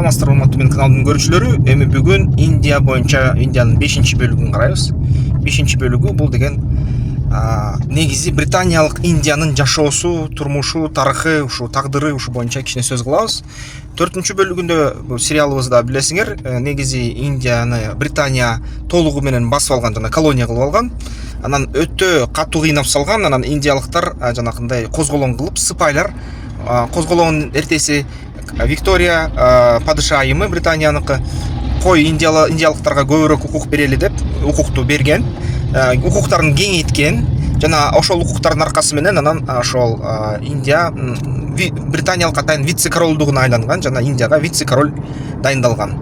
Саламатсыздар урматтуу менин каналымдын көрүүчүлөрү. Эми бүгүн Индия боюнча Индиянын 5-бөлүгүн карайбыз. 5-бөлүгү бул деген негизи британиялык Индиянын жашоосу, турмушу, тарыхы, ушу тагдыры ушу боюнча кичине сөз кылабыз. 4-бөлүгүндө бул сериалыбызда билесиңер, негизи Индияны Британия толугу менен басып алган жана колония кылып алган. Анан өтө катуу кыйнап салган. Анан индиялыктар жанакындай козголоң кылып, сыпайлар козголоңдун эртеси Виктория падыша айымы Британияныкы кой индиялыктарга көбүрөөк укук берели деп укукту берген, укуктарын кеңейткен жана ошол укуктардын аркасы менен анан ошол Индия британиялык атайын вице королдугуна айланган жана Индияга вице король дайындалган.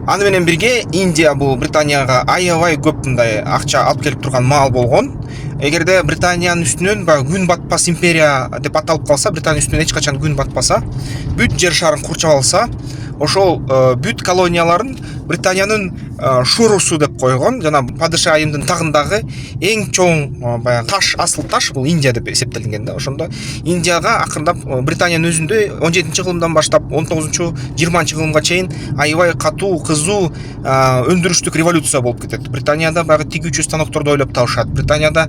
Аны менен бирге Индия бул Британияга аябай көп мындай акча алып келип турган маал болгон. Эгерде Британиянын үстүнөн күн батпас империя деп аталып калса, Британия үстүнөн эч качан күн батпаса, бүт жер шарын курчап алса, ошол бүт колонияларын Британиянын шурусу деп койгон жана падыша айымдын тагындагы эң чоң баягы таш, асыл таш бул Индия деп эсептелинген да. Ошондо Индияга акырындап Британиянын өзүндө 17-кылымдан баштап 19-20-кылымга чейин аябай катуу, кызуу өндүрүштүк революция болуп кетет. Британияда баягы тигүүчү станокторду ойлоп табышат. Британияда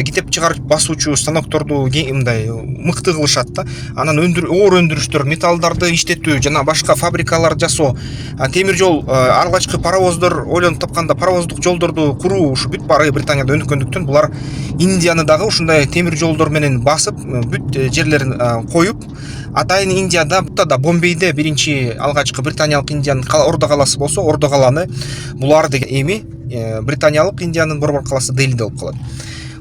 китеп чыгарып басуучу станокторду мындай мыкты кылышат да. Анан оор өндүрүштөр, металлдарды иштетүү жана башка фабрикалар жасоо, темир жол, алгачкы паровоздор ойлонуп тапканда паровоздук жолдорду куруу ушу бүт баары Британияда өнүккөндүктөн булар Индияны дагы ушундай темир жолдор менен басып, бүт жерлерин коюп, атайын Индияда да Бомбейде биринчи алгачкы британиялык Индиянын ордо каласы болсо, ордо каланы булар деген эми британиялык Индиянын борбор каласы Делиде болуп калат.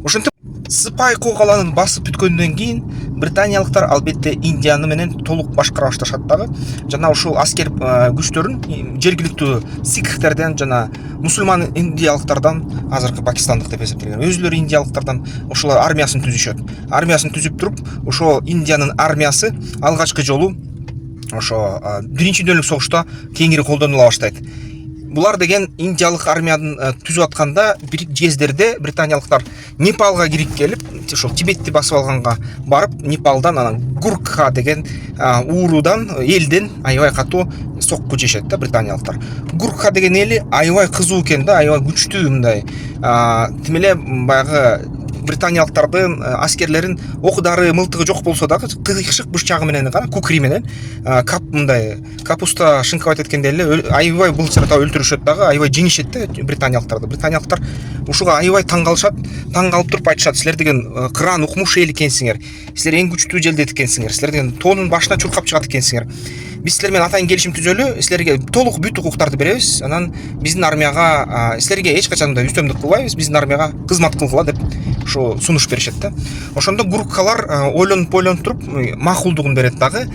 Ошентип сыпай каланын басып бүткөндөн кийин британиялыктар албетте Индияны менен толук башкара башташат дагы. Жана ушул аскер күчтөрүн жергиликтүү сикхтерден жана мусулман индиялыктардан, азыркы Пакистандык деп эсептелген өзүлөрү индиялыктардан ошолор армиясын түзүшөт. Армиясын түзүп туруп, ошо Индиянын армиясы алгачкы жолу ошо биринчи дүйнөлүк согушта кеңири колдонула баштайт. Булар деген индиялык армияны түзүп атканда бир кездерде британиялыктар Непалга кирип келип, ошол Тибетти басып алганга барып, Непалдан анан Гуркха деген уурудан, элден аябай катуу сокку жешет да британиялыктар. Гуркха деген эли аябай кызуу экен да, аябай күчтүү мындай. Тим эле баягы британиялыктардын аскерлерин оку-дары, мылтыгы жок болсо дагы кыйшык бычагы менен гана, кукри менен мындай капуста шынкабайт эткенде эле аябай былчыратып өлтүрүшөт дагы, аябай жеңишет да британиялыктарды. Британиялыктар ушуга аябай таң калышат, таң калып туруп айтышат: "Силер деген кыран укмуш эл экенсиңер. Силер эң күчтүү желдет экенсиңер. Силер деген тоонун башына чуркап чыгат экенсиңер. Биз силер менен атайын келишим түзөлү, силерге толук бүт укуктарды беребиз. Анан биздин армияга силерге эч качан да үстөмдүк кылбайбыз, биздин армияга кызмат кылгыла" деп ушу сунуш беришет да. Ошондо гуркхалар ойлонуп туруп макулдугун берет дагы.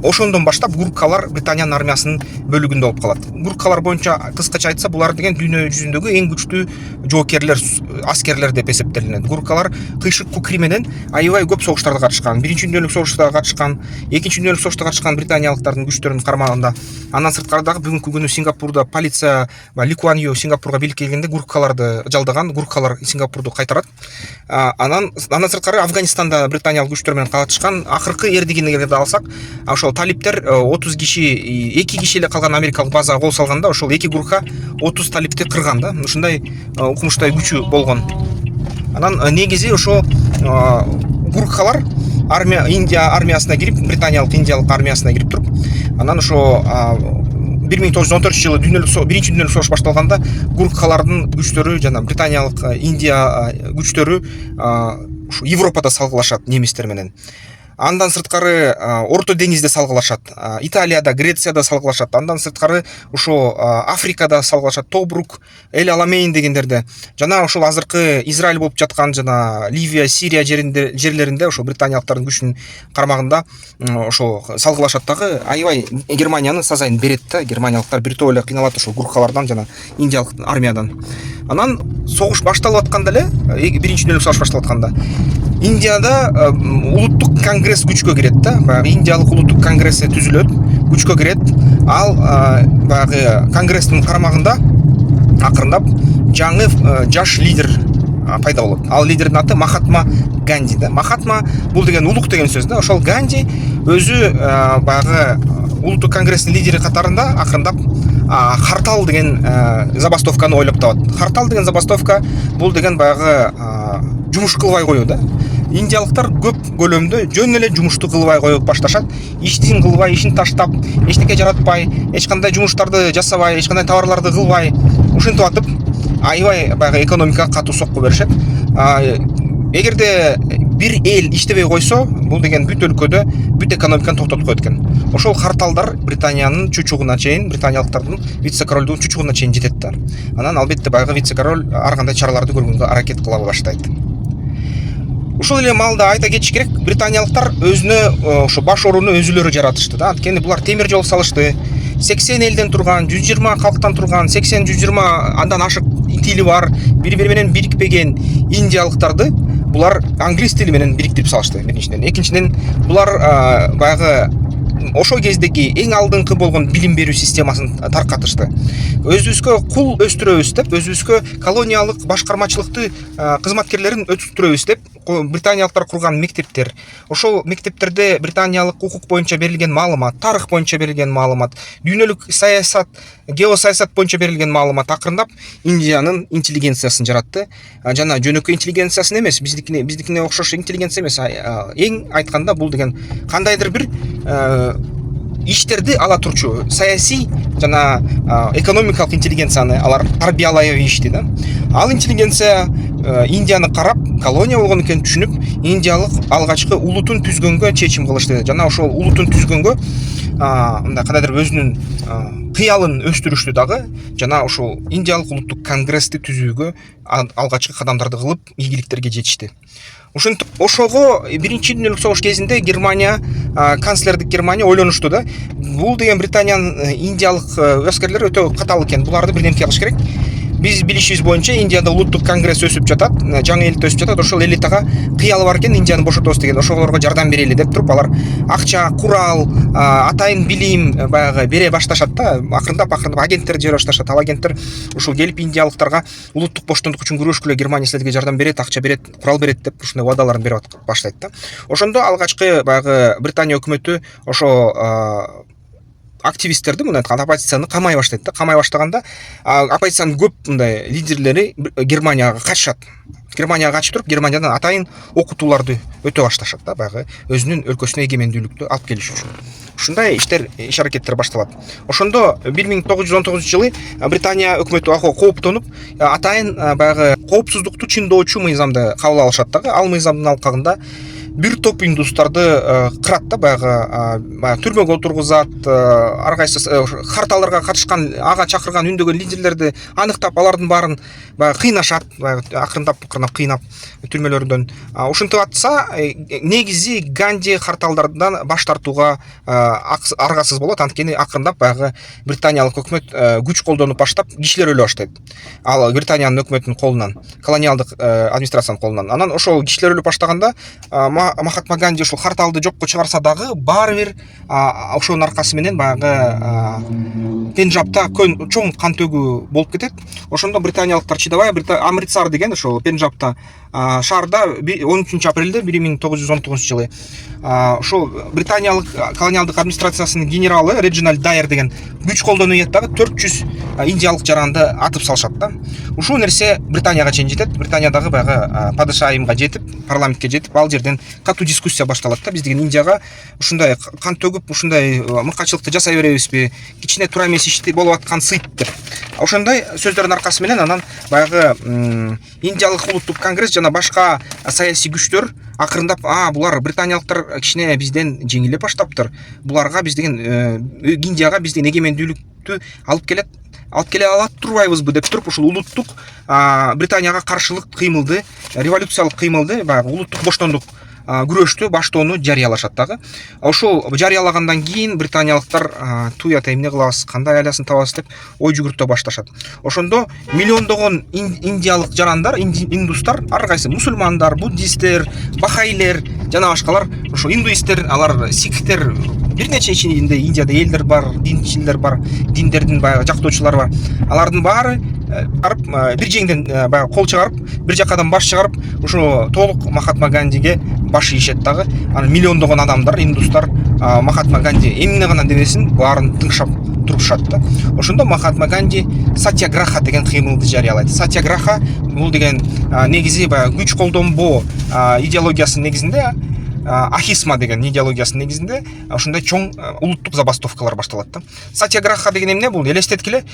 Ошондон баштап гуркхалар Британиянын армиясынын бөлүгүндө болуп калат. Гуркхалар боюнча кыскача айтса, булар деген дүйнө жүзүндөгү эң күчтүү жоокерлер, аскерлер деп эсептелинет. Гуркхалар кыйшык кукри менен аябай көп согуштарда катышкан. Биринчи дүйнөлүк согушта катышкан, экинчи дүйнөлүк согушта катышкан британиялыктардын күчтөрүнүн кармагында. Андан сырткары дагы бүгүнкү күнү Сингапурда полиция Ли Куан Ю Сингапурга бийликке келгенде гуркхаларды жалдаган, гуркхалар Сингапурду кайтарат. Андан сырткары Афганистанда британиялык күчтөр менен катышкан. Акыркы эрдигине алсак, ошол талиптер 30 киши, 2 киши эле калган америкалык базага кол салганда, ошол 2 гуркха 30 талипти кырган да. Ушундай укмуштай күчү болгон. Анан негизи ошо гуркхалар Индия армиясына кирип, британиялык индиялык армиясына кирип туруп, анан ошо 1914-жылы биринчи дүйнөлүк согуш башталганда гуркхалардын күчтөрү жана британиялык Индия күчтөрү ушу Европада салгылашат немистер менен. Андан сырткары Орто деңизде салгылашат, Италияда, Грецияда салгылашат. Андан сырткары ошо Африкада салгылашат, Тобрук, Эль Аламейн дегендерде. Жана ошол азыркы Израиль болуп жаткан жана Ливия, Сирия жерлеринде ошо британиялыктардын күчүнүн кармагында ошо салгылашат дагы. Аябай Германияны сазайын берет да. Германиялыктар бир топ эле кыйналат ошо гуркхалардан жана индиялык армиядан. Анан согуш башталып атканда эле, биринчи дүйнөлүк согуш башталып атканда Индияда улуттук конгресс күчкө кирет да. Баягы Индиялык улуттук конгресси түзүлөт, күчкө кирет. Ал баягы конгресстин карамагында акырындап жаңы жаш лидер пайда болот. Ал лидердин аты Махатма Ганди да. Махатма бул деген улук деген сөз да. Ошол Ганди өзү баягы улуттук конгресстин лидери катарында акырындап Хартал деген забастовканы ойлоп табат. Хартал деген забастовка бул деген баягы жумуш кылбай коюу да. Индиялыктар көп көлөмдө жөн эле жумушту кылбай коюп башташат. Иштин кылбай, ишин таштап, эчтеке жаратпай, эч кандай жумуштарды жасабай, эч кандай товарларды кылбай, ушинтип атып аябай баягы экономикага катуу сокку беришет. Эгерде бир эл иштебей койсо, бул деген бүт өлкөдө бүт экономиканы токтотуп коет экен. Ошол Харталдар Британиянын чучугуна чейин, британиялыктардын вице-королдугунун чучугуна чейин жетет да. Анан албетте баягы вице-король ар кандай чараларды көргөнгө аракет кыла баштайт. Ушул эле маалда айта кетиш керек, британиялыктар өзүнө ошо баш орууну өзүлөрү жаратышты да. Анткени булар темир жол салышты. 80 элден турган, 120 калктан турган, 80-120 андан ашык тили бар, бири-бири менен бирикпеген индиялыктарды булар англис тили менен бириктирип салышты биринчиден. Экинчиден булар баягы ошол кездеги эң алдыңкы болгон билим берүү системасын таркатышты. Өзүбүзгө кул өстүрөбүз деп, өзүбүзгө колониялык башкармачылыкты кызматкерлерин өтүктүрөбүз деп британиялыктар курган мектептер. Ошол мектептерде британиялык укук боюнча берилген маалымат, тарых боюнча берилген маалымат, дүйнөлүк саясат, геосаясат боюнча берилген маалымат акырындап Индиянын интеллигенциясын жаратты. Жана жөнөкөй интеллигенциясын эмес, биздикине окшош интеллигенция эмес, эң айтканда бул деген кандайдыр бир иштерди ала турчу саясий жана экономикалык интеллигенцияны алар тарбиялай билишти да. Ал интеллигенция Индияны карап, колония болгон экенин түшүнүп, индиялык алгачкы улутун түзгөнгө чечим кылышты. Жана ошол улутун түзгөнгө мындай кандайдыр өзүнүн кыялын өстүрүштү дагы. Жана ошол индиялык улуттук конгрессти түзүүгө алгачкы кадамдарды кылып, ийгиликтерге жетишти. Ошентип ошого биринчи дүйнөлүк согуш кезинде Германия, канцлердик Германия ойлонушту да. Бул деген Британиянын индиялык аскерлери өтө катаал экен. Буларды бирдемке кылыш керек. Биз билишибиз боюнча Индияда улуттук конгресс өсүп жатат, жаңы элит өсүп жатат. Ошол элитага кыялы бар экен, Индияны бошотобуз деген, ошолорго жардам берели деп туруп, алар акча, курал, атайын билим баягы бере башташат да. Акырындап агенттер жибере башташат. Ал агенттер ушул келип индиялыктарга улуттук боштондук үчүн күрөшкүлө, Германия силерге жардам берет, акча берет, курал берет деп ушундай убадаларын берип баштайт да. Ошондо алгачкы баягы Британия өкмөтү ошо активисттерди, мындай айтканда оппозицияны камай баштайт да. Камай баштаганда оппозициянын көп мындай лидерлери Германияга качышат. Германияга качып туруп, Германиядан атайын окутууларды өтө башташат да, баягы өзүнүн өлкөсүнө эгемендүүлүктү алып келиш үчүн. Ушундай иш аракеттер башталат. Ошондо 1919 жылы Британия өкмөтү кооптонуп, атайын баягы коопсуздукту чындоочу мыйзамды кабыл алышат дагы. Ал мыйзамдын алкагында бир топ индустарды кырат да, баягы түрмөгө отургузат, ар кайсы Харталарга катышкан, ага чакырган үндөгөн лидерлерди аныктап, алардын баарын баягы кыйнашат, акырындап кыйнап түрмөлөрдөн. Ушинтип атса, негизи Ганди Харталдардан баш тартууга аргасыз болот. Анткени акырындап баягы британиялык өкмөт күч колдонуп баштап, кишилер өлө баштайт. Ал Британиянын өкмөтүнүн колунан, колониалдык администрациянын колунан. Анан ошол кишилер өлүп баштаганда Махатма Ганди ушул Харталды жокко чыгарса дагы, баары бир ошонун аркасы менен баягы Пенджабта чоң кан төгүү болуп кетет. Ошондо британиялыктар чыдабай, Амритсар деген ошол Пенджабта шаарда 13 апрелде 1919 жылы ошол британиялык колониалдык администрациясынын генералы Реджинальд Дайер деген күч колдонуп ийет дагы, 400 индиялык жаранды атып салышат да. Ушул нерсе Британияга чейин жетет. Британиядагы баягы падыша айымга жетип, парламентке жетип, ал жерден катуу дискуссия башталат да. Биз деген Индияга ушундай кан төгүп, ушундай мыкачылыкты жасай беребизби? Кичине туура эмес ишти болуп аткан сыйт деп. Ошондой сөздөрдүн аркасы менен анан баягы Индиялык улуттук конгресс жана башка саясий күчтөр акырындап, булар британиялыктар кичине бизден жеңилеп баштаптыр. Буларга биз деген Индияга биз деген эгемендүүлүктү алып келе алат турбайбызбы деп туруп, ушул улуттук Британияга каршылык кыймылды, революциялык кыймылды, баягы улуттук боштондук күрөштү баштоону жарыялашат дагы. Ошол жарыялагандан кийин британиялыктар туят эмне кылабыз, кандай айласын табабыз деп ой жүгүртө башташат. Ошондо миллиондогон индиялык жарандар, индустар, ар кайсы мусулмандар, буддисттер, бахайлер жана башкалар, ошо индуисттер, алар сикхтер, бир нече ичинде Индияда элдер бар, динчилер бар, диндердин баягы жактоочулары бар. Алардын баары бир жеңден баягы кол чыгарып, бир жакадан баш чыгарып, ошо толук Махатма Гандиге баш ийишет дагы. Аны миллиондогон адамдар, индустар Махатма Ганди эмне гана дебесин баарын тыңшап турушат да. Ошондо Махатма Ганди сатьяграха деген кыймылды жарыялайт. Сатьяграха бул деген негизи баягы күч колдонбоо идеологиясынын негизинде, ахисма деген идеологиясынын негизинде ушундай чоң улуттук забастовкалар башталат да. Сатьяграха деген эмне бул? Элестеткиле,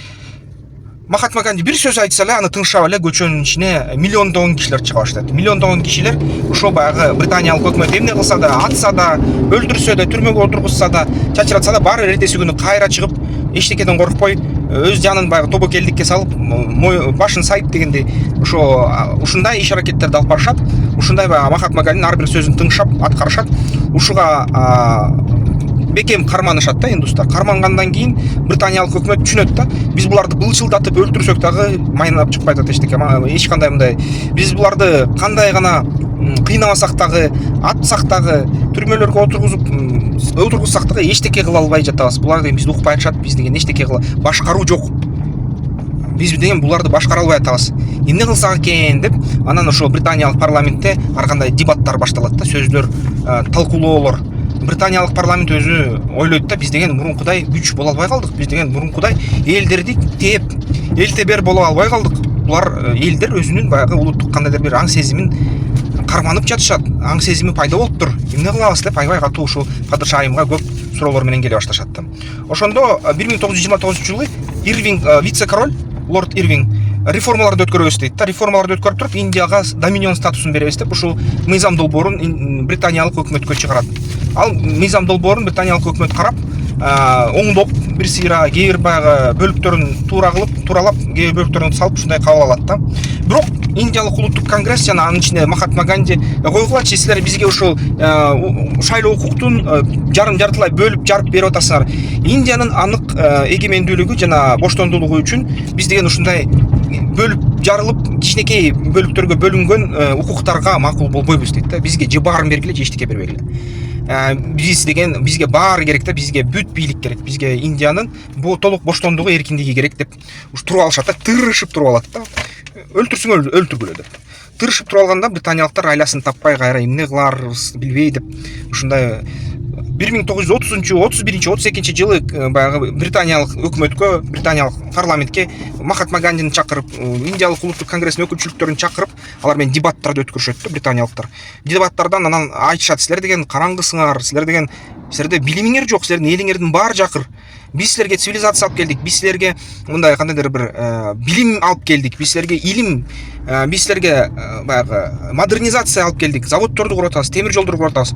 Махатма Ганди бир сөз айтса эле, аны тыңшап эле көчөнүн ичине миллиондогон кишилер чыга баштайт. Миллиондогон кишилер ошо баягы британиялык өкмөт эмне кылса да, атса да, өлтүрсө да, түрмөгө отургузса да, чачыратса да, баары эртеси күнү кайра чыгып, эчтекеден коркпой, өз жанын баягы тобокелдикке салып, башын сайып дегендей, ушундай иш аракеттерди алып барышат. Ушундай баягы Махатма Гандинин ар бир сөзүн тыңшап аткарышат. Ушуга бекем карманышат да индустар. Кармангандан кийин британиялык өкмөт түшүнөт да, биз буларды былчылдатып өлтүрсөк дагы майнап чыкпай атат эчтеке. Эч кандай мындай биз буларды кандай гана кыйнабасак дагы, атсак дагы, түрмөлөргө отургузсак дагы эчтеке кыла албай жатабыз. Булар деген бизди укпай атышат, биз деген эчтеке башкаруу жок. Биз деген буларды башкара албай атабыз. Эмне кылсак экен деп, анан ошо британиялык парламентте ар кандай дебаттар башталат да, сөздөр, талкуулоолор. Британиялык парламент өзү ойлойт да, биз деген мурункудай күч боло албай калдык. Биз деген мурункудай элдерди тээп, элтебер боло албай калдык. Булар элдер өзүнүн баягы улуттук кандайдыр бир аң сезимин карманып жатышат. Аң сезими пайда болуптур. Эмне кылабыз деп аябай катуу ушул падышайымга көп суроолор менен келе башташат да. Ошондо 1929-жылы Ирвинг, вице-король Лорд Ирвинг реформаларды өткөрөбүз дейт да. Реформаларды өткөрүп туруп Индияга доминион статусун беребиз деп ушул мыйзам долбоорун британиялык өкмөткө чыгарат. Ал мыйзам долбоорун британиялык өкмөт карап, оңдоп, бир сыйра кээ бир баягы бөлүктөрүн тууралап, кээ бир бөлүктөрүн салып ушундай кабыл алат да. Бирок Индиялык улуттук конгресс жана анын ичинде Махатма Ганди койгулачы, силер бизге ушул шайлоо укуктун жартылай бөлүп жарып берип атасыңар. Индиянын анык эгемендүүлүгү жана боштондуулугу үчүн биз деген ушундай бөлүп жарылып кичинекей бөлүктөргө бөлүнгөн укуктарга макул болбойбуз дейт да. Бизге же баарын бергиле, же эчтеке бербегиле. Биз деген бизге баары керек да, бизге бүт бийлик керек. Бизге Индиянын толук боштондугу, эркиндиги керек деп туруп алышат да, тырышып туруп алат да. Өлтүрсүң өлтүргүлө деп. Тырышып туруп алганда британиялыктар айласын таппай кайра эмне кыларбыз билбей деп ушундай 1930-31-32 жылы баягы британиялык өкмөткө, британиялык парламентке Махатма Гандини чакырып, Индиялык улуттук конгресстин өкүлчүлүктөрүн чакырып, алар менен дебаттарды өткөрүшөт да британиялыктар. Дебаттардан анан айтышат: силер деген караңгысыңар, силерде билимиңер жок, силердин элиңердин баары жакыр. Биз силерге цивилизация алып келдик, биз силерге мындай кандайдыр бир билим алып келдик, биз силерге илим, биз силерге баягы модернизация алып келдик, заводдорду куруп атабыз, темир жолдорду куруп атабыз.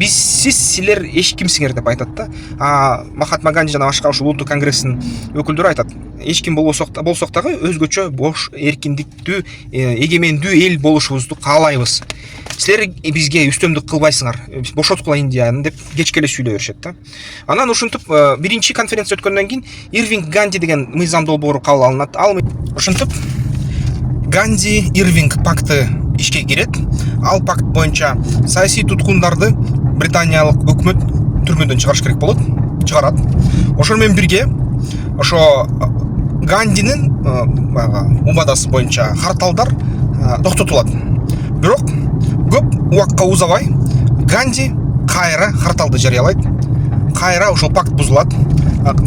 Силер эч кимсиңер деп айтат да. Махатма Ганди жана башка ушул улуттук конгресстин өкүлдөрү айтат: эч ким болсок дагы өзгөчө бош, эркиндиктүү, эгемендүү эл болушубузду каалайбыз. Силер бизге үстөмдүк кылбайсыңар, бошоткула Индияны деп кечкеле сүйлөй беришет да. Анан ушинтип биринчи конференция өткөндөн кийин Ирвинг Ганди деген мыйзам долбоору кабыл алынат. Ал ушинтип Ганди Ирвинг пакты ишке кирет. Ал пакт боюнча саясий туткундарды британиялык өкмөт түрмөдөн чыгарыш керек болот, чыгарат. Ошол менен бирге ошо Гандинин убадасы боюнча карталдар токтотулат. Бирок көп убакка узабай Ганди кайра карталды жарыялайт. Кайра ошол пакт бузулат.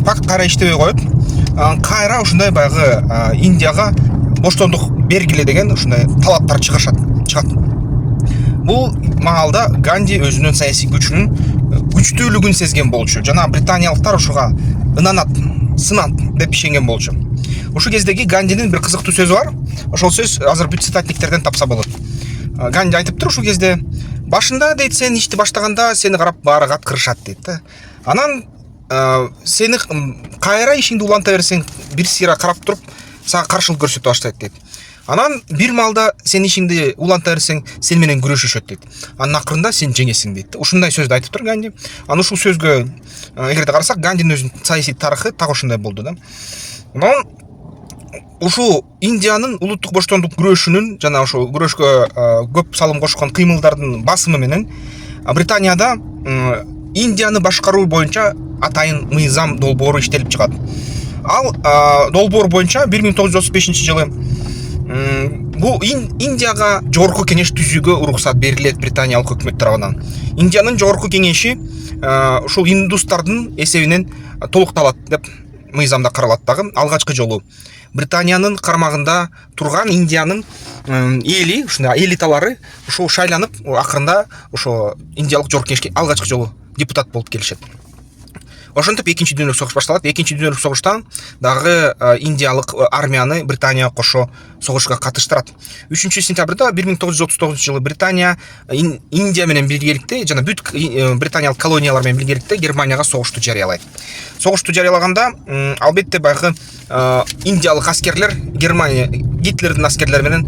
Пакт кайра иштебей коет. Кайра ушундай баягы Индияга боштондук бергиле деген ушундай талаптар чыгат. Бул маалда Ганди өзүнүн саясий күчтүүлүгүн сезген болчу. Жана британиялыктар ушуга ынанат, сынат деп ишенген болчу. Ушул кездеги Гандинин бир кызыктуу сөзү бар. Ошол сөз азыр бүт цитатниктерден тапса болот. Ганди айтыптыр ушул кезде: башында дейт, сен ишти баштаганда сени карап баары каткырышат дейт да. Анан сени кайра ишиңди уланта берсең, бир сыйра карап туруп сага каршылык көрсөтө баштайт дейт. Анан бир маалда сен ишиңди уланта берсең, сени менен күрөшүшөт дейт. Анын акырында сен жеңесиң дейт. Ушундай сөздү айтыптыр Ганди. Анан ушул сөзгө эгерде карасак, Гандинин өзүнүн саясий тарыхы так ушундай болду да. Анан ушул Индиянын улуттук боштондук күрөшүнүн жана ошол күрөшкө көп салым кошкон кыймылдардын басымы менен Британияда Индияны башкаруу боюнча атайын мыйзам долбоору иштелип чыгат. Ал долбоор боюнча 1935 жылы бул Индияга жогорку кеңеш түзүүгө уруксат берилет британиялык өкмөт тарабынан. Индиянын жогорку кеңеши ушул индустардын эсебинен толукталат деп мыйзамда каралат дагы. Алгачкы жолу Британиянын кармагында турган Индиянын эли, ушундай элиталары ушул шайланып, акырында ошо Индиялык жогорку кеңешке алгачкы жолу депутат болуп келишет. Ошентип экинчи дүйнөлүк согуш башталат. Экинчи дүйнөлүк согуштан дагы Индиялык армияны Британия кошо согушка катыштырат. 3-сентябрда 1939 жылы Британия Индия менен биргеликте жана бүт британиялык колониялар менен биргеликте Германияга согушту жарыялайт. Согушту жарыялаганда албетте баягы индиялык аскерлер Германия Гитлердин аскерлери менен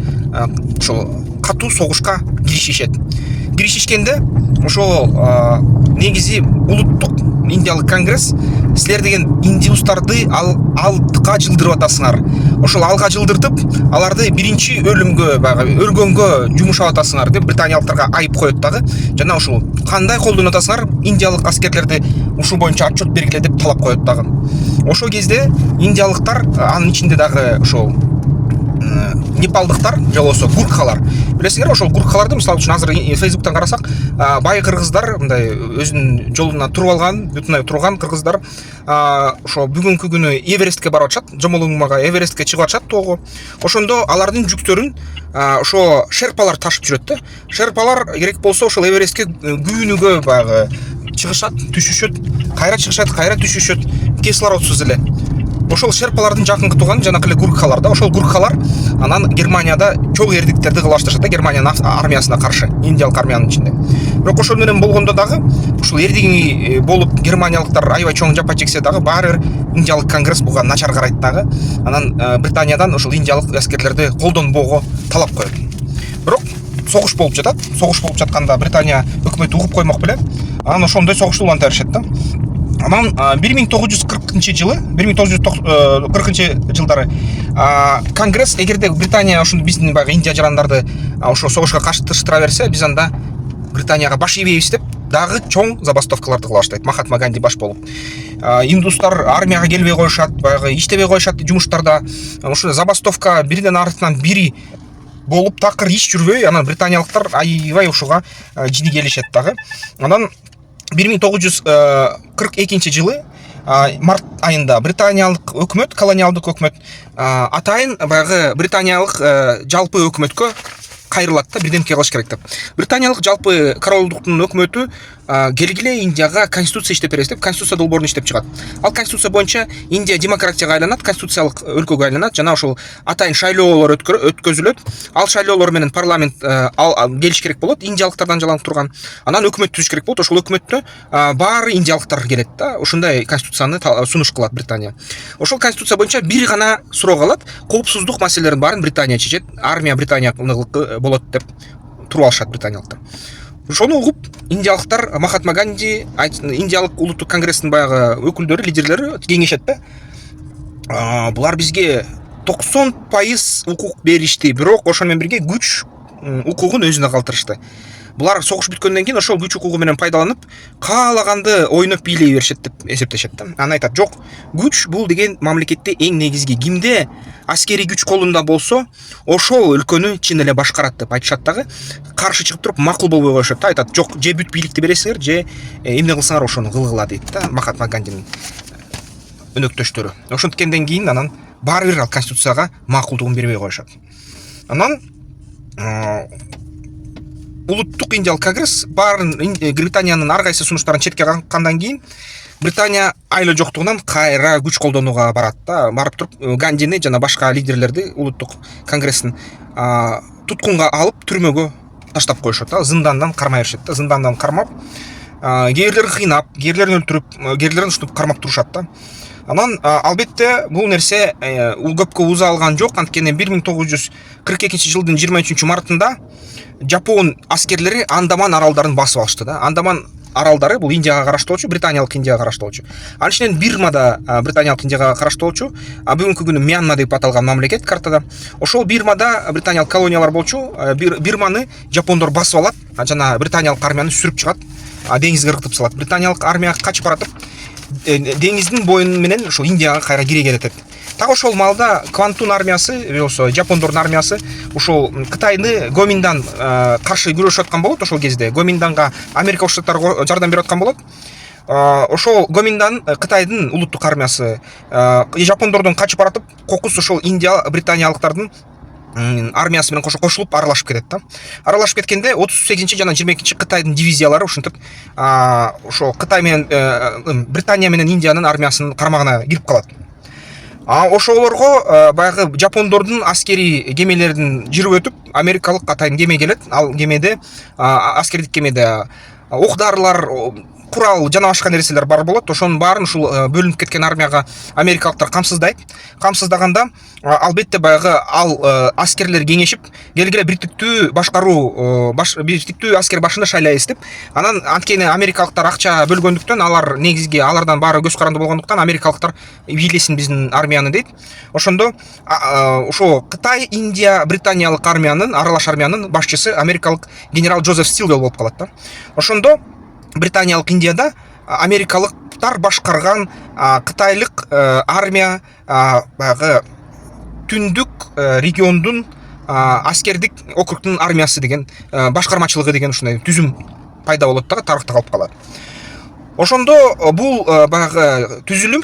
ошол катуу согушка киришишкенде ошол негизи улуттук Индиялык конгресс силер деген индустарды алдыга жылдырып атасыңар. Ошол алга жылдыртып, аларды биринчи өлүмгө, баягы өлгөнгө жумушап атасыңар деп британиялыктарга айып коет дагы. Жана ошол кандай колдонуп атасыңар, индиялык аскерлерди ушул боюнча отчет бергиле деп талап коет дагы. Ошол кезде индиялыктар, анын ичинде дагы ошол непалдыктар же болбосо гуркхалар. Билесиңер, ошол гуркхаларды мисалы үчүн азыр Facebook'тан карасак, бай кыргыздар мындай өзүнүн жолуна туруп алган, бүтүнөй турган кыргыздар ошо бүгүнкү күнү Эверестке барып атышат, Жомолунгмага Эверестке чыгып атышат тоого. Ошондо алардын жүктөрүн ошо шерпалар ташып жүрөт да. Шерпалар керек болсо ошол Эверестке күйүнүгө баягы чыгышат, түшүшөт, кайра чыгышат, кайра түшүшөт, кислородсуз эле. Ошол шерпалардын жакынкы тууганы жанакы эле гуркхалар да. Ошол гуркхалар анан Германияда чоң эрдиктерди кылаштырышат да, Германиянын армиясына каршы, индиялык армиянын ичинде. Бирок ошол менен болгондо дагы ушул эрдиги болуп германиялыктар аябай чоң жапа чексе дагы баары бир индиялык конгресс буга начар карайт дагы. Анан Британиядан ошол индиялык аскерлерди колдонбоого талап коет. Бирок согуш болуп жатат. Согуш болуп жатканда Британия өкмөтү угуп коймок беле. Анан ошондой согушту уланта беришет да. Анан 1940-жылы, 1940-жылдары конгресс, эгерде Британия ошондо биздин баягы Индия жарандарды ошо согушка катыштыра берсе, биз анда Британияга баш ийбейбиз деп дагы чоң забастовкаларды кыла баштайт. Махатма Ганди баш болуп. Индустар армияга келбей коюшат, баягы иштебей коюшат жумуштарда. Ошо забастовка биринен артынан бири болуп такыр иш жүрбөй, анан британиялыктар аябай ушуга жиди келишет дагы. Анан 1942 жылы март айында британиялык өкмөт, колониалдык өкмөт атайын баягы британиялык жалпы өкмөткө кайрылат да, бирдемке кылыш керек деп. Британиялык жалпы королдуктун өкмөтү келгиле Индияга конституция иштеп беребиз деп, конституция долбоорун иштеп чыгат. Ал конституция боюнча Индия демократияга айланат, конституциялык өлкөгө айланат, жана ошол атайын шайлоолор өткөзүлөт. Ал шайлоолор менен парламент келиш керек болот, индиялыктардан жаланып турган. Анан өкмөт түзүш керек болот. Ошол өкмөттө баары индиялыктар келет да. Ошондой конституцияны сунуш кылат Британия. Ошол конституция боюнча бир гана суроо калат: коопсуздук маселелерин баарын Британия чечет, армия Британияныкы болот деп туруп алышат британиялыктар. Ошону угуп индиялыктар Махатма Ганди, Индиялык улуттук конгресстин баягы өкүлдөрү, лидерлери кеңешет да. Булар бизге 90% укук беришти, бирок ошону менен бирге күч укугун өзүнө калтырышты. Булар согуш бүткөндөн кийин ошол күч укугу менен пайдаланып, каалаганды ойноп бийлей беришет деп эсептешет да. Анан айтат: "Жок, күч бул деген мамлекетте эң негизги. Кимде аскерий күч колунда болсо, ошол өлкөнү чын эле башкарат" деп айтышат дагы. Каршы чыгып туруп макул болбой коюшат да. Айтат: "Жок, же бүт бийликти бересиңер, же эмне кылсаңар ошону кылгыла" дейт да Махатма Гандинин өнөктөштөрү. Ошонткенден кийин анан баары бир ал конституцияга макулдугун бербей коюшат. Анан улуттук индиялык конгресс баарын Британиянын ар кайсы сунуштарын четке каккандан кийин Британия айла жоктугунан кайра күч колдонууга барат да. Барып туруп Гандини жана башка лидерлерди улуттук конгресстин туткунга алып түрмөгө таштап коюшат да. Зындандан кармай беришет да. Зындандан кармап, кээрлерин кыйнап, кээрлерин өлтүрүп, кээрлерин ушинтип кармап турушат да. Анан албетте бул нерсе көпкө уза алган жок. Анткени 1942 жылдын 23 мартында Жапон аскерлери Андаман аралдарын басып алышты да. Андаман аралдары бул Индияга караштуучу, британиялык Индияга караштуучу. Анын ичинен Бирмада британиялык Индияга караштуучу, бүгүнкү күнү Мьянма деп аталган мамлекет картада. Ошол Бирмада британиялык колониялар болчу. Бирманы жапондор басып алат, жана британиялык армияны сүрүп чыгат, деңизге ыргытып салат. Британиялык армия качып баратып, деңиздин боюну менен ошол Индияга кайра кире келет. так ошол маалда Квантун армиясы болсо жапондордун армиясы ушул Кытайны Гоминдан каршы күрөшүп аткан болот. Ошол кезде Гоминданга Америка Штаттары жардам берип аткан болот. Ошол Гоминдан Кытайдын улуттук армиясы жапондордон качып баратып, кокус ошол Индия британиялыктардын армиясы менен кошулуп аралашып кетет да. Аралашып кеткенде 38 жана 22 Кытайдын дивизиялары ушинтип ошо Кытай менен Британия менен Индиянын армиясынын кармагына кирип калат. Ошолорго баягы жапондордун аскери кемелерин жүрүп өтүп, америкалык атайын кеме келет. Ал кемеде аскердик кемеде ок-дарылар, курал жана башка нерселер бар болот. Ошонун баарын ушул бөлүнүп кеткен армияга америкалыктар камсыздайт. Камсыздаганда албетте баягы ал аскерлер кеңешип, келгиле биртиктүү башкаруу, биртиктүү аскер башыны шайлайбыз деп. Анан анткени америкалыктар акча бөлгөндүктөн, алар негизги алардан баары көз каранды болгондуктан америкалыктар бийлесин биздин армияны дейт. Ошондо ошо Кытай, Индия, британиялык армиянын, аралаш армиянын башчысы америкалык генерал Джозеф Стилвелл болуп калат да. Ошондо британиялык Индияда америкалыктар башкарган кытайлык армия баягы түндүк региондун аскердик округдун армиясы деген башкармачылыгы деген ушундай түзүм пайда болот да, тарыхта калып калат. Ошондо бул баягы түзүлүм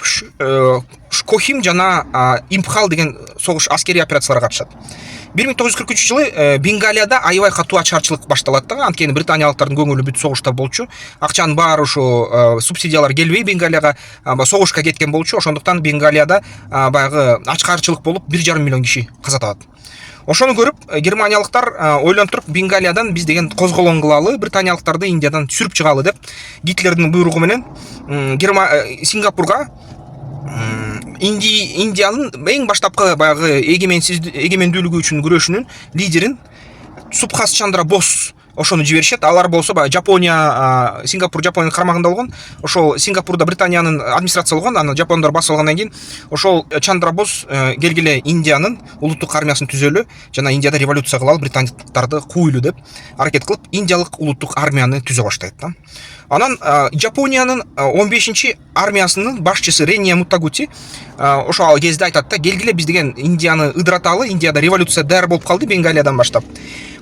Кохим жана Импхал деген согуш аскерий операцияларга катышат. 1943 жылы Бенгалияда аябай катуу ачарчылык башталат да, анткени британиялыктардын көңүлү бүт согушта болчу. Акчанын баары ошо субсидиялар келбей Бенгалияга согушка кеткен болчу. Ошондуктан Бенгалияда баягы ачкарчылык болуп 1,5 миллион киши каза табат. Ошону көрүп германиялыктар ойлонтуруп, Бенгалиядан биз деген козголоң кылалы, британиялыктарды Индиядан сүрүп чыгалы деп Гитлердин буйругу менен Сингапурга Индиянын эң баштапкы баягы эгемендүүлүгү үчүн күрөшүнүн лидерин Субхаш Чандра Бос ошону жиберишет. Алар болсо Жапония, Сингапур Жапониянын кармагында болгон. Ошол Сингапурда Британиянын администрация болгон. Аны жапондор басып алгандан кийин ошол Чандра Бос келгиле Индиянын улуттук армиясын түзөлү жана Индияда революция кылалы, британдыктарды кууйлу деп аракет кылып, индиялык улуттук армияны түзө баштайт да. Анан Жапониянын 15-чи армиясынын башчысы Рения Мутагути ошол кезде айтат да, келгиле биз деген Индияны ыдыраталы, Индияда революция даяр болуп калды Бенгалиядан баштап.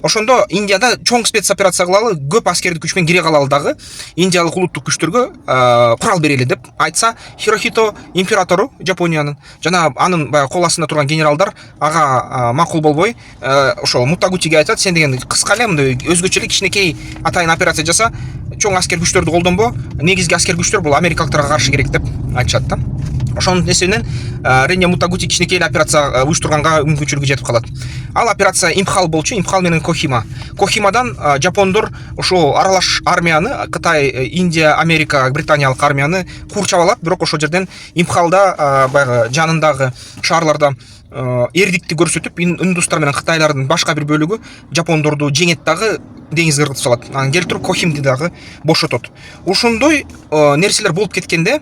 Ошондо Индияда чоң спецоперация кылалы, көп аскердик күч менен кире калалы дагы, индиялык улуттук күчтөргө курал берели деп айтса, Хирохито императору Жапониянын жана анын баягы кол астында турган генералдар ага макул болбой, ошол Мутагутиге айтат, сен деген кыска эле мындай өзгөчө эле кичинекей атайын операция жаса, чоң аскер күчтөрдү колдонбо, негизги аскер күчтөр бул америкалыктарга каршы керек деп айтышат да. Ошонун несинен Рения Мутагути кичинекей операция уюштурганга мүмкүнчүлүгү жетип калат. Ал операция Импхал болчу, Импхал менен Кохима. Кохимадан жапондор ошо аралаш армияны, Кытай, Индия, Америка, британиялык армияны курчап алат, бирок ошол жерден Импхалда баягы жанындагы шаарларда эрдикти көрсөтүп, индустар менен кытайлардын башка бир бөлүгү жапондорду жеңет дагы деңизге ыргытып салат. Анан келтирип Кохимди дагы бошотот. Ушундой нерселер болуп кеткенде,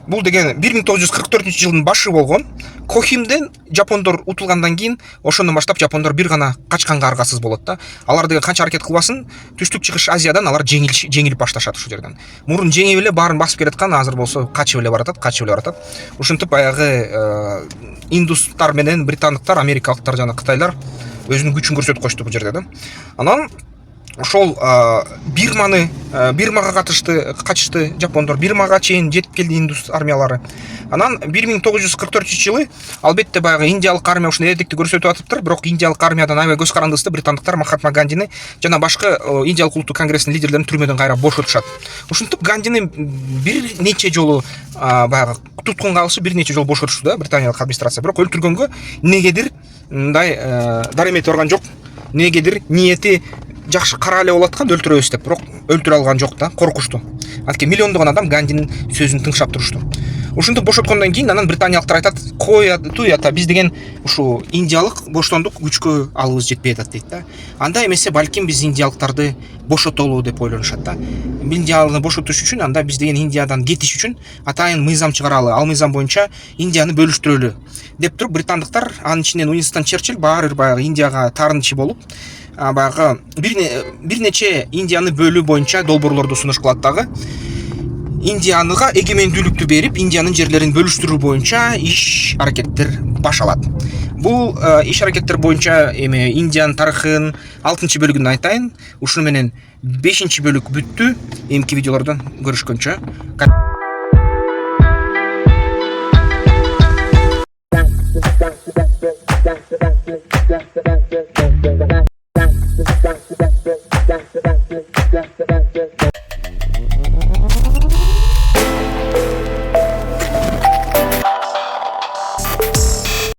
бул деген 1944-жылдын башы болгон. Кохимден жапондор утулгандан кийин ошондон баштап жапондор бир гана качканга аргасыз болот да. Алар деген канча аракет кылбасын, түштүк чыгыш Азиядан алар жеңилип башташат ушул жерден. Мурун жеңип эле баарын басып келаткан, азыр болсо качып эле баратат. Ушинтип баягы индустар менен британдыктар, америкалыктар жана кытайлар өзүнүн күчүн көрсөтүп кошту бул жерде да. Анан ошол Бирмага качышты жапондор, Бирмага чейин жетип келди индус армиялары. Анан 1944-жылы албетте баягы индиялык армия ушуну эрдикти көрсөтүп атыптыр, бирок индиялык армиядан аябай көз карандысты британдыктар Махатма Гандини жана башка индиялык улуттук конгрессинин лидерлерин түрмөдөн кайра бошотушат. Ушинтип Гандини бир нече жолу баягы туткунга алышып, бир нече жолу бошотушту да британиялык администрация, бирок өлтүргөнгө негедир мындай даремети барган жок. Негедир ниети жакшы кара эле болуп аткан, өлтүрөбүз деп, бирок өлтүрө алган жок да, коркушту. Анткени миллиондогон адам Гандинин сөзүн тыңшап турушту. Ушинтип бошоткондон кийин анан британиялыктар айтат, туята биз деген ушу индиялык боштондук күчкө алыбыз жетпей атат дейт да. Анда эмесе балким биз индиялыктарды бошотолу деп ойлонушат да. Индияны бошотуш үчүн анда биз деген Индиядан кетиш үчүн атайын мыйзам чыгаралы, ал мыйзам боюнча Индияны бөлүштүрөлү деп туруп, британдыктар анын ичинен Уинстон Черчилль баары баягы Индияга таарынчы болуп, баягы бир нече Индияны бөлүү боюнча долбоорлорду сунуш кылат дагы. Индияныга эгемендүүлүктү берип, Индиянын жерлерин бөлүштүрүү боюнча иш аракеттер башталат. Бул иш аракеттер боюнча эми Индиянын тарыхын 6 бөлүгүн айтайын. Ушуну менен 5 бөлүк бүттү. Эмки видеолордон көрүшкөнчө.